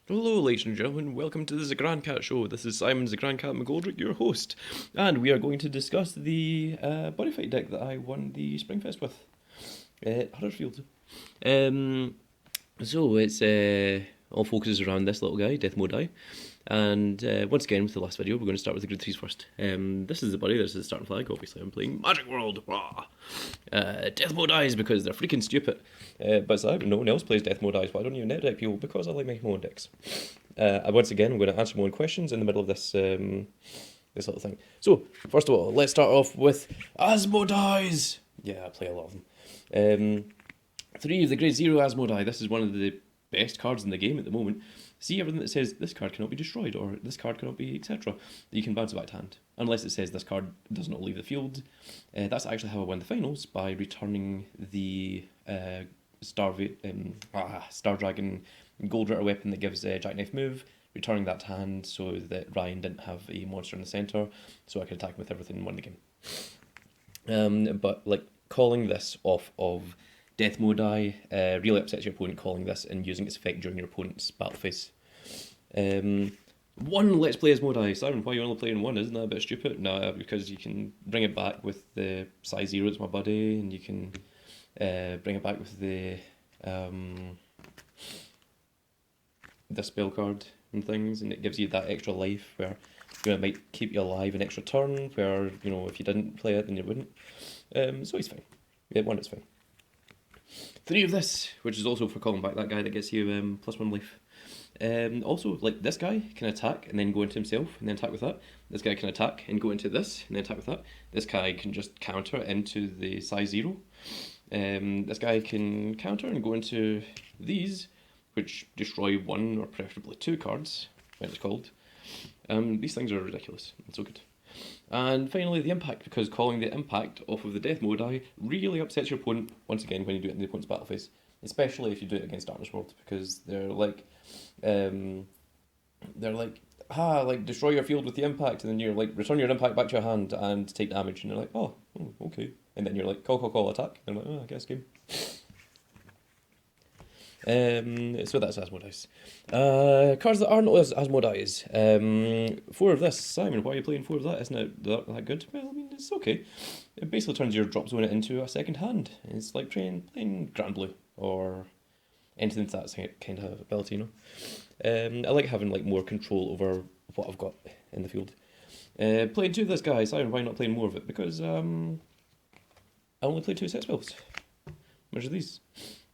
Hello, ladies and gentlemen, welcome to the Grand Cat Show. This is Simon the Grand Cat McGoldrick, your host, and we are going to discuss the Buddyfight deck that I won the Springfest with at Huddersfield. So it's all focuses around this little guy, Asmodai, and once again with the last video, we're going to start with the Grid 3s first. This is the Buddy, this is the starting flag, obviously I'm playing Magic World, Death Mode Eyes because they're freaking stupid. But so no one else plays Death Mode Eyes, but I don't even net deck people because I like making my own decks. Once again, I'm going to answer my own questions in the middle of this this little thing. So, first of all, let's start off with Asmodai's. Yeah, I play a lot of them. 3 of the Grade 0 Asmodai. This is one of the best cards in the game at the moment. See everything that says this card cannot be destroyed or this card cannot be etc. that you can bounce it back to hand. Unless it says this card does not leave the field. That's actually how I won the finals, by returning the Star Dragon Gold Ritter weapon that gives Jackknife move, returning that to hand so that Ryan didn't have a monster in the centre, so I could attack him with everything and win the game. But like calling this off of Death Mode Eye really upsets your opponent, calling this and using its effect during your opponent's battle phase. One Let's Play as Mode Eye. Simon, why are you only playing one? Isn't that a bit stupid? No, because you can bring it back with the size 0, it's my buddy, and you can bring it back with the spell card and things, and it gives you that extra life where it might keep you alive an extra turn, where if you didn't play it then you wouldn't. So he's fine. Yeah, one is fine. 3 of this, which is also for calling back that guy that gets you +1 life. Also, like this guy can attack and then go into himself and then attack with that. This guy can attack and go into this and then attack with that. This guy can just counter into the size 0. This guy can counter and go into these, which destroy 1 or preferably 2 cards, when it's called. These things are ridiculous and so good. And finally, the impact, because calling the impact off of the Death Mode Eye really upsets your opponent, once again, when you do it in the opponent's battle phase. Especially if you do it against Darkness World, because they're like, destroy your field with the impact, and then you're like, return your impact back to your hand and take damage, and you're like, oh okay. And then you're like, call, attack. And I'm like, I guess game. So that's Asmodai's. Cards that aren't Asmodai's. 4 of this. Simon, why are you playing 4 of that? Isn't it that good? Well, I mean, it's okay. It basically turns your drop zone into a second hand. It's like playing Grand Blue or anything to that kind of ability, I like having like more control over what I've got in the field. Playing 2 of this guy. Simon, why not playing more of it? Because I only play 2 set spells. Which are these.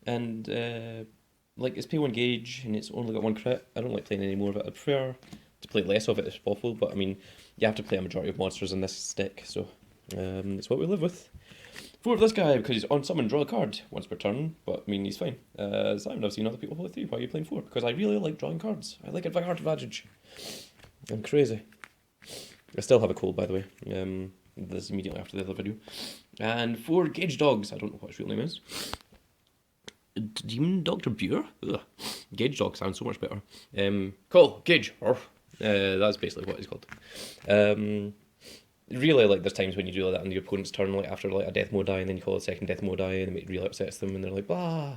And it's pay 1 gauge and it's only got 1 crit. I don't like playing any more of it. I prefer to play less of it if possible, but I mean, you have to play a majority of monsters in this deck, so it's what we live with. 4 of this guy, because he's on summon, draw a card once per turn, but I mean, he's fine. Simon, I've seen other people play 3. Why are you playing 4? Because I really like drawing cards. I like it by heart advantage. I'm crazy. I still have a cold, by the way. This is immediately after the other video. And 4 Gauge Dogs. I don't know what his real name is. Demon Dr. Buer? Ugh. Gauge Dog sounds so much better. Call, Gauge. That's basically what he's called. Really, like, there's times when you do like that on your opponent's turn, like after like a Death Mode Die, and then you call a second Death Mode Die, and it really upsets them, and they're like, blah.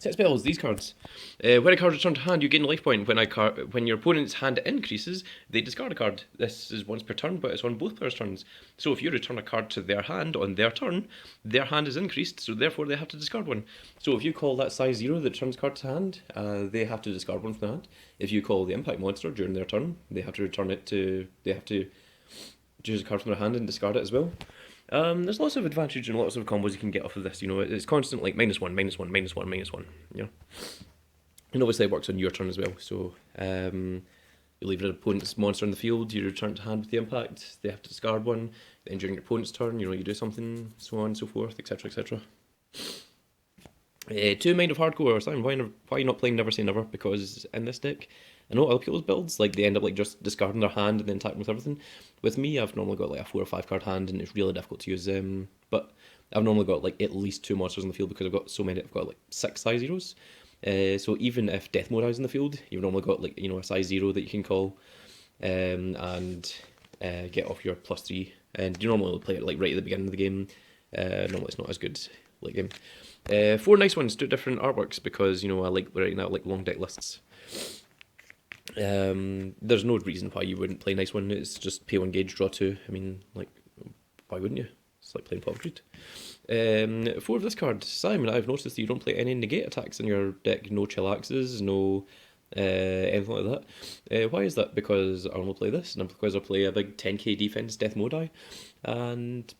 Set spells, these cards. When a card is returned to hand, you gain a life point. When your opponent's hand increases, they discard a card. This is once per turn, but it's on both players' turns. So if you return a card to their hand on their turn, their hand is increased, so therefore they have to discard 1. So if you call that size 0 that returns card to hand, they have to discard 1 from the hand. If you call the impact monster during their turn, they have to choose a card from their hand and discard it as well. There's lots of advantage and lots of combos you can get off of this, it's constant like -1, -1, -1, -1, And obviously it works on your turn as well, so you leave an opponent's monster in the field, you return it to hand with the impact, they have to discard 1, then during your opponent's turn, you do something, so on and so forth, etc, etc. 2 Mind of Hardcore. Simon, why are you not playing Never Say Never? Because in this deck, I know other people's builds, like they end up like just discarding their hand and then attacking with everything. With me, I've normally got like a 4 or 5 card hand, and it's really difficult to use. But I've normally got like at least 2 monsters in the field because I've got so many. I've got like 6 size 0s. So even if Death Mode is in the field, you've normally got like a size 0 that you can call, and get off your +3. And you normally play it like right at the beginning of the game. Normally it's not as good late game. 4 nice ones, 2 different artworks, because, you know, I like writing out, like, long deck lists. There's no reason why you wouldn't play nice one. It's just pay 1 gauge, draw 2. I mean, like, why wouldn't you? It's like playing Pot of Greed. 4 of this card. Simon, I've noticed that you don't play any negate attacks in your deck. No chillaxes, no anything like that. Why is that? Because I only play this, and because I play a big 10k defense Asmodai. And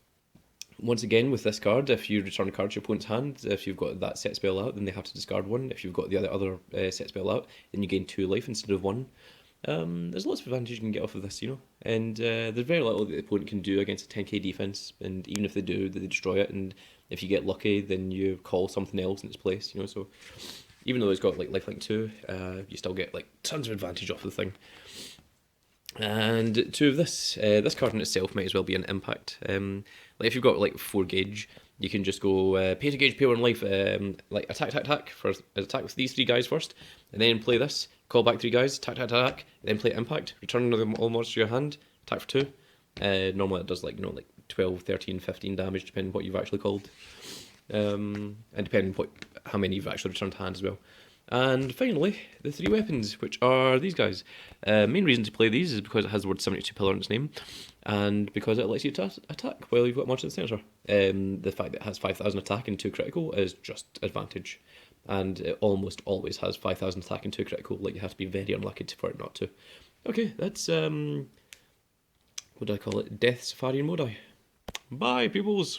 once again, with this card, if you return a card to your opponent's hand, if you've got that set spell out, then they have to discard 1. If you've got the other set spell out, then you gain 2 life instead of 1. There's lots of advantage you can get off of this, you know, and there's very little that the opponent can do against a 10k defense, and even if they do, they destroy it, and if you get lucky, then you call something else in its place, you know, so even though it's got like lifelink 2, you still get like tons of advantage off the thing. And 2 of this card in itself might as well be an impact. Like if you've got like 4 gauge, you can just go pay to gauge, pay 1 life, like attack for attack with these 3 guys first, and then play this, call back 3 guys, attack, and then play impact, return them all monsters to your hand, attack for 2. Normally it does like, you know, like 12, 13, 15 damage, depending on what you've actually called. And depending on how many you've actually returned to hand as well. And finally, the 3 weapons, which are these guys. Main reason to play these is because it has the word 72 pillar in its name, and because it lets you attack while you've got a monster in the centre. The fact that it has 5,000 attack and 2 critical is just advantage, and it almost always has 5,000 attack and 2 critical. Like, you have to be very unlucky for it not to. Okay, that's what do I call it? Death Safari and Modai. Bye, peoples.